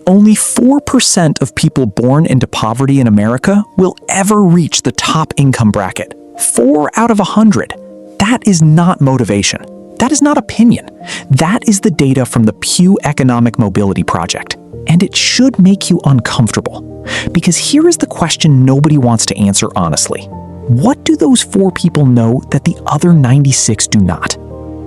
Only 4% of people born into poverty in America will ever reach the top income bracket. 4 out of 100. That is not motivation. That is not opinion. That is the data from the Pew Economic Mobility Project. And it should make you uncomfortable. Because here is the question nobody wants to answer honestly. What do those 4 people know that the other 96 do not?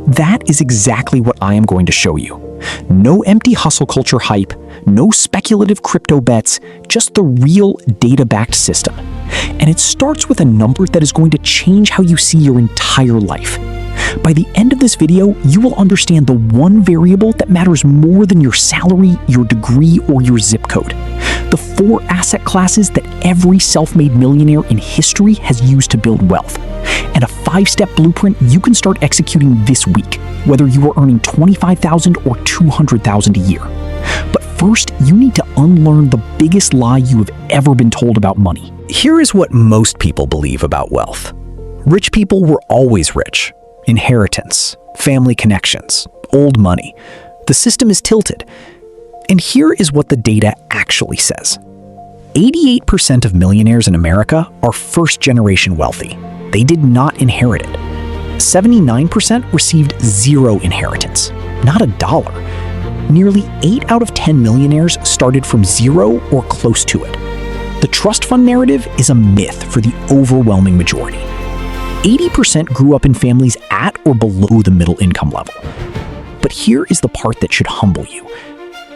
That is exactly what I am going to show you. No empty hustle culture hype, no speculative crypto bets, just the real data-backed system. And it starts with a number that is going to change how you see your entire life. By the end of this video, you will understand the one variable that matters more than your salary, your degree, or your zip code. The 4 asset classes that every self-made millionaire in history has used to build wealth. And a 5-step blueprint you can start executing this week, whether you are earning $25,000 or $200,000 a year. But first, you need to unlearn the biggest lie you have ever been told about money. Here is what most people believe about wealth. Rich people were always rich. Inheritance, family connections, old money. The system is tilted. And here is what the data actually says. 88% of millionaires in America are first-generation wealthy. They did not inherit it. 79% received 0 inheritance, not $1. Nearly 8 out of 10 millionaires started from 0 or close to it. The trust fund narrative is a myth for the overwhelming majority. 80% grew up in families at or below the middle income level. But here is the part that should humble you.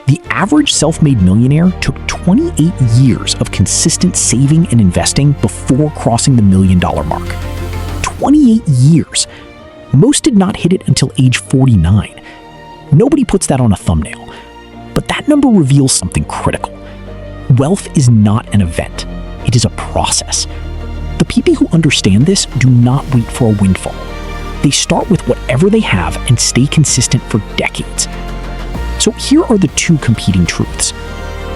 The average self-made millionaire took 28 years of consistent saving and investing before crossing the $1 million mark. 28 years. Most did not hit it until age 49. Nobody puts that on a thumbnail. But that number reveals something critical. Wealth is not an event. It is a process. The people who understand this do not wait for a windfall. They start with whatever they have and stay consistent for decades. So here are the 2 competing truths.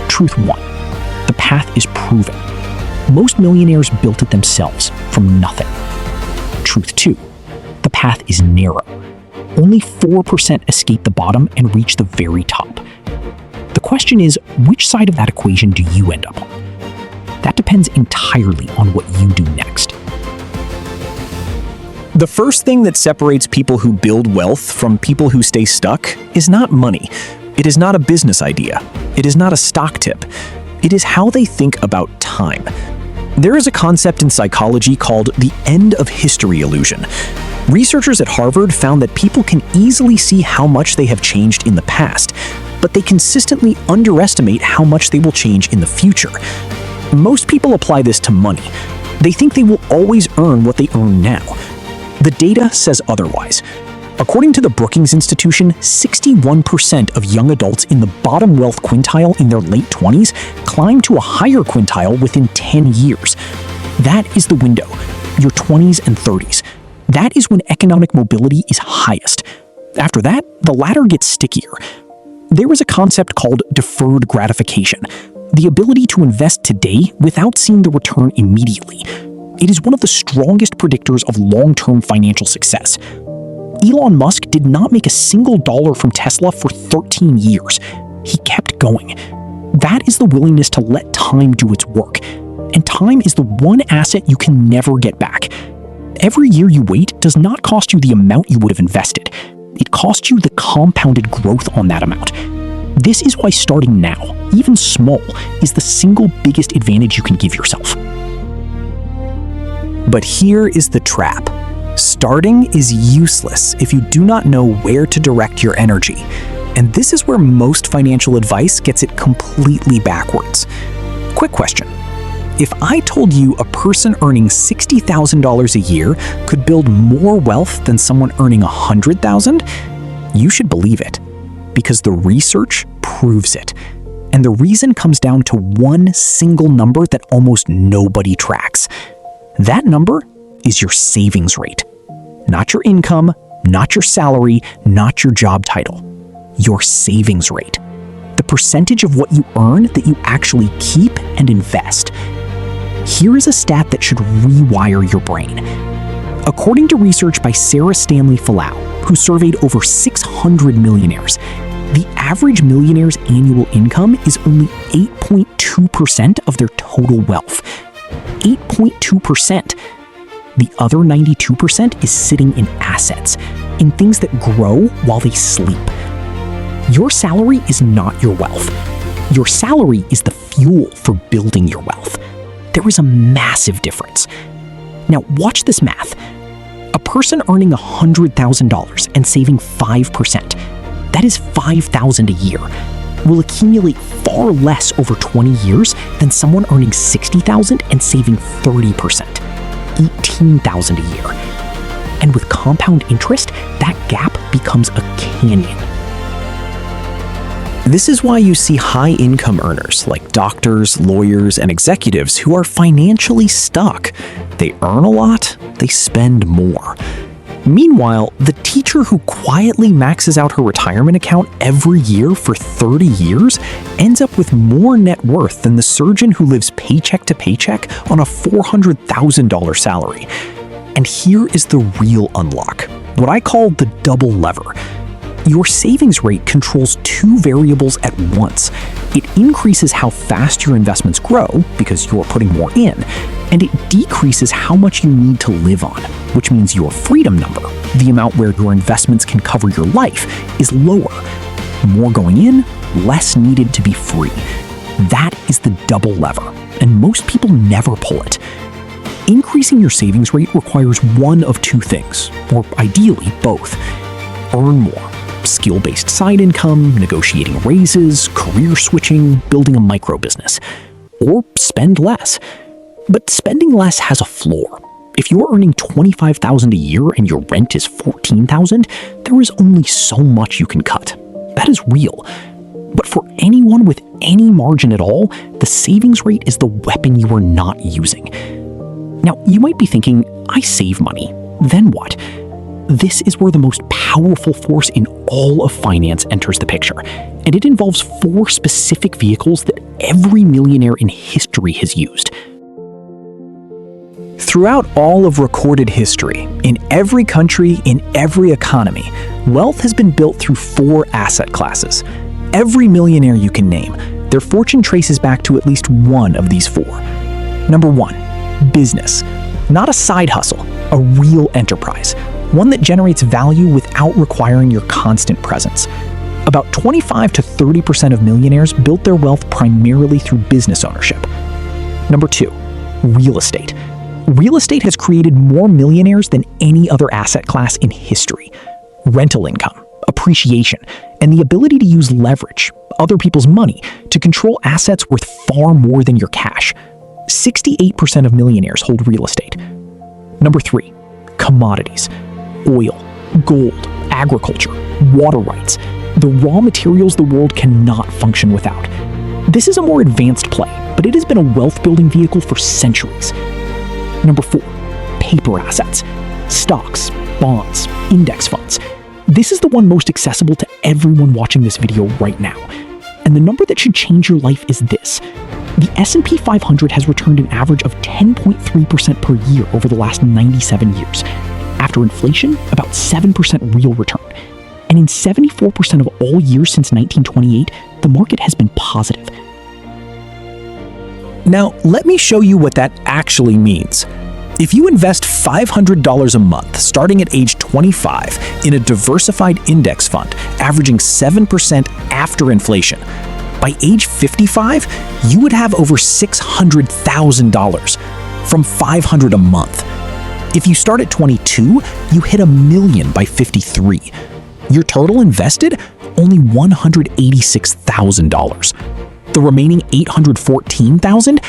Truth 1, the path is proven. Most millionaires built it themselves from nothing. Truth 2, the path is narrow. Only 4% escape the bottom and reach the very top. The question is, which side of that equation do you end up on? That depends entirely on what you do next. The first thing that separates people who build wealth from people who stay stuck is not money. It is not a business idea. It is not a stock tip. It is how they think about time. There is a concept in psychology called the end of history illusion. Researchers at Harvard found that people can easily see how much they have changed in the past, but they consistently underestimate how much they will change in the future. Most people apply this to money. They think they will always earn what they earn now. The data says otherwise. According to the Brookings Institution, 61% of young adults in the bottom wealth quintile in their late 20s climb to a higher quintile within 10 years. That is the window, your 20s and 30s. That is when economic mobility is highest. After that, the ladder gets stickier. There is a concept called deferred gratification, the ability to invest today without seeing the return immediately. It is one of the strongest predictors of long-term financial success. Elon Musk did not make a single dollar from Tesla for 13 years. He kept going. That is the willingness to let time do its work. And time is the one asset you can never get back. Every year you wait does not cost you the amount you would have invested. It costs you the compounded growth on that amount. This is why starting now, even small, is the single biggest advantage you can give yourself. But here is the trap. Starting is useless if you do not know where to direct your energy. And this is where most financial advice gets it completely backwards. Quick question. If I told you a person earning $60,000 a year could build more wealth than someone earning $100,000, you should believe it. Because the research proves it. And the reason comes down to one single number that almost nobody tracks. That number is your savings rate. Not your income, not your salary, not your job title. Your savings rate. The percentage of what you earn that you actually keep and invest. Here is a stat that should rewire your brain. According to research by Sarah Stanley Falau, who surveyed over 600 millionaires, The average millionaire's annual income is only 8.2% of their total wealth. 8.2%. The other 92% is sitting in assets, in things that grow while they sleep. Your salary is not your wealth. Your salary is the fuel for building your wealth. There is a massive difference. Now, watch this math. A person earning $100,000 and saving 5%, that is $5,000 a year, will accumulate far less over 20 years than someone earning $60,000 and saving 30%, $18,000 a year. And with compound interest, that gap becomes a canyon. This is why you see high-income earners like doctors, lawyers, and executives who are financially stuck. They earn a lot, they spend more. Meanwhile, the teacher who quietly maxes out her retirement account every year for 30 years ends up with more net worth than the surgeon who lives paycheck to paycheck on a $400,000 salary. And here is the real unlock, what I call the double lever. Your savings rate controls two variables at once. It increases how fast your investments grow, because you're putting more in, and it decreases how much you need to live on, which means your freedom number, the amount where your investments can cover your life, is lower. More going in, less needed to be free. That is the double lever, and most people never pull it. Increasing your savings rate requires one of two things, or ideally both. Earn more. Skill-based side income, negotiating raises, career switching, building a micro business. Or spend less. But spending less has a floor. If you're earning $25,000 a year and your rent is $14,000, there is only so much you can cut. That is real. But for anyone with any margin at all, the savings rate is the weapon you are not using. Now, you might be thinking, I save money. Then what? This is where the most powerful force in all of finance enters the picture, and it involves 4 specific vehicles that every millionaire in history has used. Throughout all of recorded history, in every country, in every economy, wealth has been built through 4 asset classes. Every millionaire you can name, their fortune traces back to at least one of these 4. Number 1, business. Not a side hustle, a real enterprise. One that generates value without requiring your constant presence. About 25 to 30% of millionaires built their wealth primarily through business ownership. Number 2, real estate. Real estate has created more millionaires than any other asset class in history. Rental income, appreciation, and the ability to use leverage, other people's money, to control assets worth far more than your cash. 68% of millionaires hold real estate. Number 3, commodities. Oil, gold, agriculture, water rights, the raw materials the world cannot function without. This is a more advanced play, but it has been a wealth-building vehicle for centuries. Number 4, paper assets, stocks, bonds, index funds. This is the one most accessible to everyone watching this video right now. And the number that should change your life is this. The S&P 500 has returned an average of 10.3% per year over the last 97 years. After inflation, about 7% real return. And in 74% of all years since 1928, the market has been positive. Now, let me show you what that actually means. If you invest $500 a month starting at age 25 in a diversified index fund, averaging 7% after inflation, by age 55, you would have over $600,000 from $500 a month. If you start at 22, you hit $1 million by 53. Your total invested? Only $186,000. The remaining $814,000?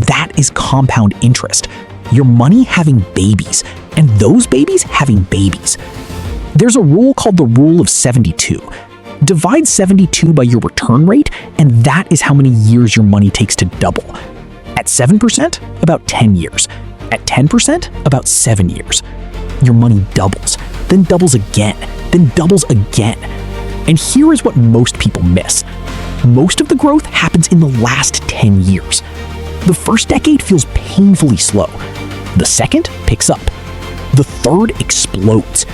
That is compound interest. Your money having babies, and those babies having babies. There's a rule called the rule of 72. Divide 72 by your return rate, and that is how many years your money takes to double. At 7%, about 10 years. At 10%, about 7 years. Your money doubles, then doubles again, then doubles again. And here is what most people miss. Most of the growth happens in the last 10 years. The first decade feels painfully slow. The second picks up. The third explodes.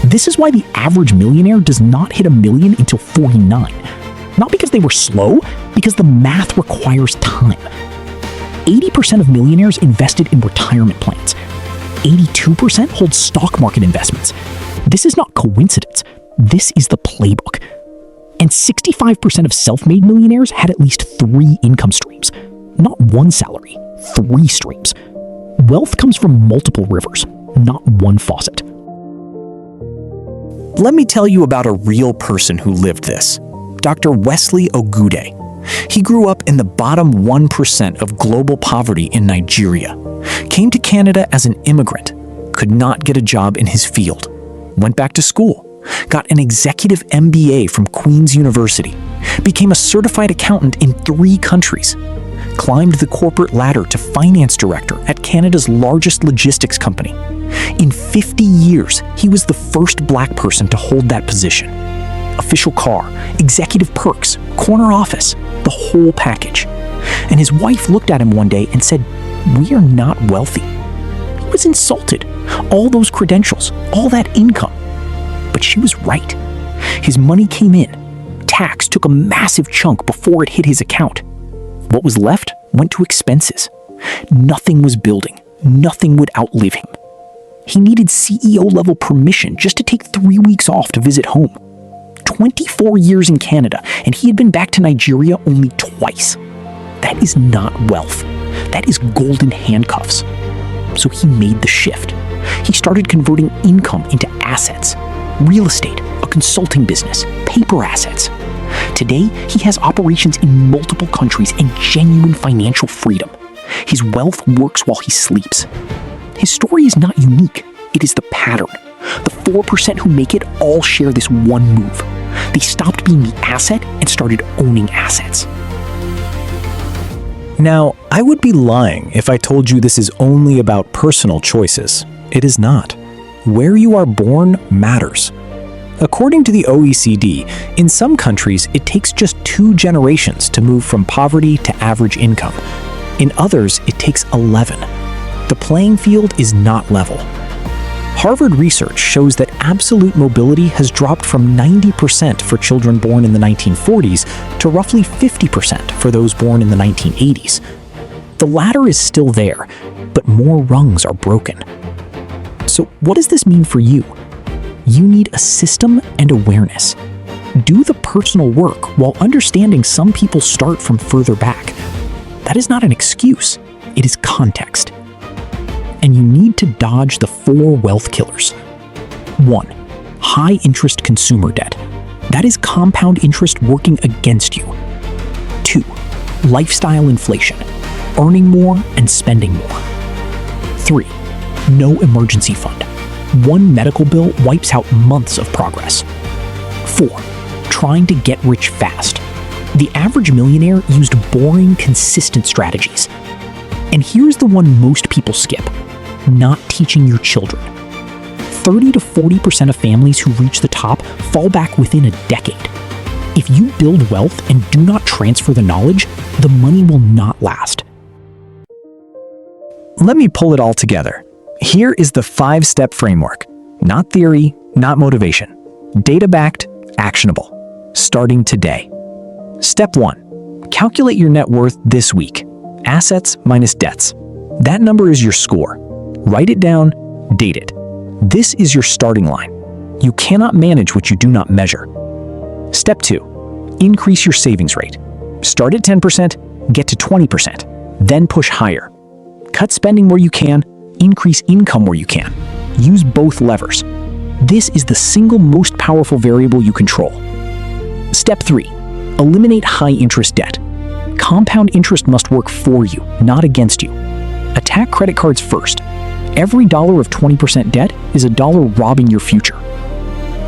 This is why the average millionaire does not hit $1 million until 49. Not because they were slow, because the math requires time. 80% of millionaires invested in retirement plans. 82% hold stock market investments. This is not coincidence. This is the playbook. And 65% of self-made millionaires had at least 3 income streams. Not one salary, 3 streams. Wealth comes from multiple rivers, not one faucet. Let me tell you about a real person who lived this. Dr. Wesley Ogude. He grew up in the bottom 1% of global poverty in Nigeria, came to Canada as an immigrant, could not get a job in his field, went back to school, got an executive MBA from Queen's University, became a certified accountant in 3 countries, climbed the corporate ladder to finance director at Canada's largest logistics company. In 50 years, he was the first Black person to hold that position. Official car, executive perks, corner office, the whole package. And his wife looked at him one day and said, "We are not wealthy." He was insulted. All those credentials, all that income. But she was right. His money came in. Tax took a massive chunk before it hit his account. What was left went to expenses. Nothing was building. Nothing would outlive him. He needed CEO-level permission just to take 3 weeks off to visit home. 24 years in Canada, and he had been back to Nigeria only twice. That is not wealth. That is golden handcuffs. So he made the shift. He started converting income into assets. Real estate, a consulting business, paper assets. Today, he has operations in multiple countries and genuine financial freedom. His wealth works while he sleeps. His story is not unique. It is the pattern. The 4% who make it all share this one move. They stopped being the asset and started owning assets. Now, I would be lying if I told you this is only about personal choices. It is not. Where you are born matters. According to the OECD, in some countries, it takes just 2 generations to move from poverty to average income. In others, it takes 11. The playing field is not level. Harvard research shows that absolute mobility has dropped from 90% for children born in the 1940s to roughly 50% for those born in the 1980s. The ladder is still there, but more rungs are broken. So what does this mean for you? You need a system and awareness. Do the personal work while understanding some people start from further back. That is not an excuse, it is context. And you need to dodge the 4 wealth killers. 1. High-interest consumer debt. That is compound interest working against you. 2. Lifestyle inflation. Earning more and spending more. 3. No emergency fund. One medical bill wipes out months of progress. 4. Trying to get rich fast. The average millionaire used boring, consistent strategies. And here's the one most people skip: not teaching your children. 30 to 40% of families who reach the top fall back within a decade. If you build wealth and do not transfer the knowledge, the money will not last. Let me pull it all together. Here is the 5-step framework. Not theory, not motivation. Data-backed, actionable. Starting today. Step 1. Calculate your net worth this week. Assets minus debts. That number is your score. Write it down, date it. This is your starting line. You cannot manage what you do not measure. Step 2. Increase your savings rate. Start at 10%, get to 20%, then push higher. Cut spending where you can, increase income where you can. Use both levers. This is the single most powerful variable you control. Step 3. Eliminate high-interest debt. Compound interest must work for you, not against you. Attack credit cards first. Every dollar of 20% debt is a dollar robbing your future.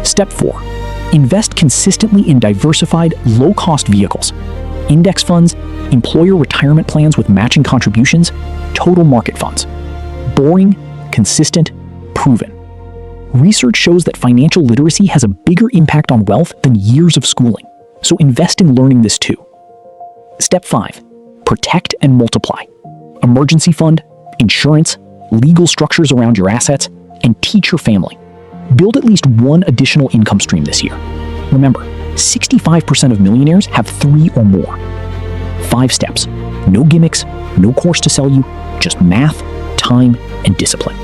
Step 4. Invest consistently in diversified, low-cost vehicles. Index funds, employer retirement plans with matching contributions, total market funds. Boring, consistent, proven. Research shows that financial literacy has a bigger impact on wealth than years of schooling, so invest in learning this too. Step 5. Protect and multiply. Emergency fund, insurance, legal structures around your assets, and teach your family. Build at least one additional income stream this year. Remember, 65% of millionaires have 3 or more. 5 steps. No gimmicks, no course to sell you, just math, time, and discipline.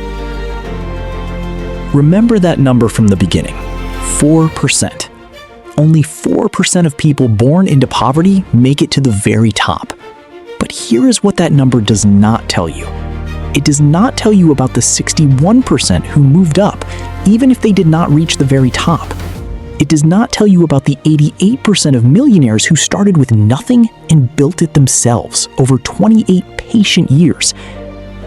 Remember that number from the beginning, 4%. Only 4% of people born into poverty make it to the very top. But here is what that number does not tell you. It does not tell you about the 61% who moved up, even if they did not reach the very top. It does not tell you about the 88% of millionaires who started with nothing and built it themselves over 28 patient years.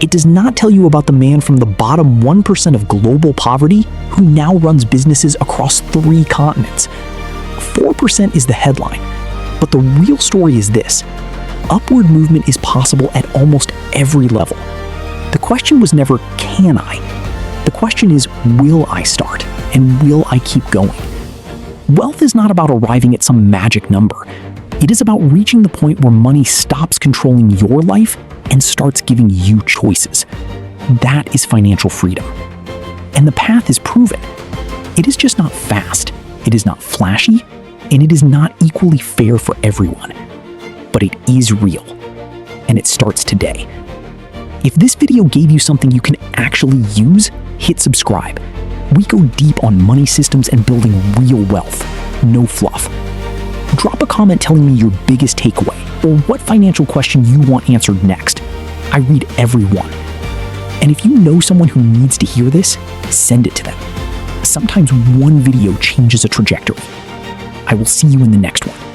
It does not tell you about the man from the bottom 1% of global poverty who now runs businesses across 3 continents. 4% is the headline, but the real story is this. Upward movement is possible at almost every level. The question was never, can I? The question is, will I start? And will I keep going? Wealth is not about arriving at some magic number. It is about reaching the point where money stops controlling your life and starts giving you choices. That is financial freedom. And the path is proven. It is just not fast, it is not flashy, and it is not equally fair for everyone. But it is real, and it starts today. If this video gave you something you can actually use, hit subscribe. We go deep on money systems and building real wealth, no fluff. Drop a comment telling me your biggest takeaway or what financial question you want answered next. I read every one. And if you know someone who needs to hear this, send it to them. Sometimes one video changes a trajectory. I will see you in the next one.